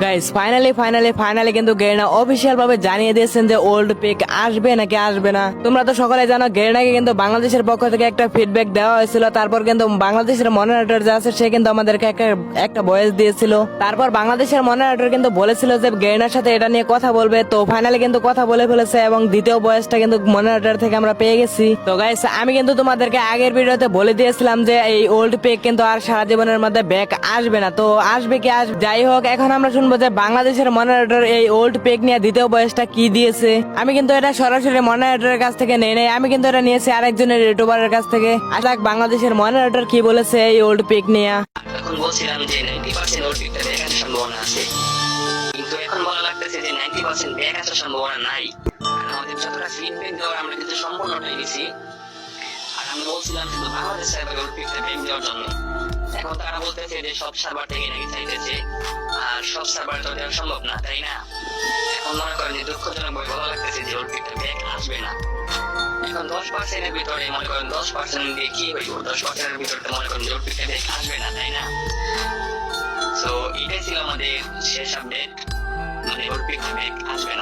Guys finally কিন্তু Garena official ভাবে জানিয়ে দিয়েছেন যে ওল্ড পিক আসবে নাকি আসবে না। তোমরা তো সকলে জানো গেরিনাকে কিন্তু বাংলাদেশের পক্ষ থেকে একটা ফিডব্যাক দেওয়া হয়েছিল। তারপর কিন্তু বাংলাদেশের মডারেটর যে আছে সে কিন্তু আমাদেরকে একটা ভয়েস দিয়েছিল। তারপর বাংলাদেশের মডারেটর কিন্তু বলেছিল যে গেরিনার সাথে এটা নিয়ে কথা বলবে। তো ফাইনালি কিন্তু কথা বলে ফেলেছে এবং দ্বিতীয় ভয়েসটা কিন্তু মডারেটর থেকে আমরা পেয়ে গেছি। তো গাইস আমি কিন্তু তোমাদেরকে আগের ভিডিওতে বলে দিয়েছিলাম যে এই ওল্ড পিক কিন্তু আর সারা জীবনের মধ্যে ব্যাক আসবে না। তো আসবে কি আসবে, যাই হোক এখন আমরা শুনবো যে বাংলাদেশের মডারেটর এই ওল্ড পেক নিয়ে দ্বিতীয় বয়সটা কি দিয়েছে। আমি কিন্তু এটা সরাসরি মডারেটরের কাছ থেকে নেই নাই, আমি কিন্তু এটা নিয়েছি আরেকজনের ইউটিউবারের কাছ থেকে। আজ বাংলাদেশের মডারেটর কি বলেছে এই ওল্ড পেক নিয়ে। এখন বলছিলাম যে 90% ওর পিকটা ব্যাক আসার সম্ভাবনা আছে, কিন্তু এখন বলা লাগতেছে যে 90% ব্যাক আসার সম্ভাবনা নাই। আর আমাদের যতটা ফিডব্যাক দেওয়ার আমরা কিন্তু সম্পূর্ণটাই নিছি। আর আমি বলছিলাম কিন্তু বাংলাদেশ সার্ভারে ওর পিকটা ব্যাক দেওয়ার জন্য। এখন তারা বলতেছে যে সব সার্ভার থেকে নাকি চাইতেছে, আর সব সার্ভার তো দেওয়া সম্ভব না, তাই না? এখন মনে করেন যে দুঃখজনক ভাবে বলা লাগতেছে যে ওর পিকটা ব্যাক আসবে না। এখন 10% এর ভিতরে মনে করেন 10% দিয়ে কি হইব, 10% এর ভিতরে মনে করেন যে ওর পিকটা ব্যাক আসবে না, তাই না? তো এটাই ছিল আমাদের শেষ আপডেট, মানে ওর পিকটা ব্যাক আসবে না।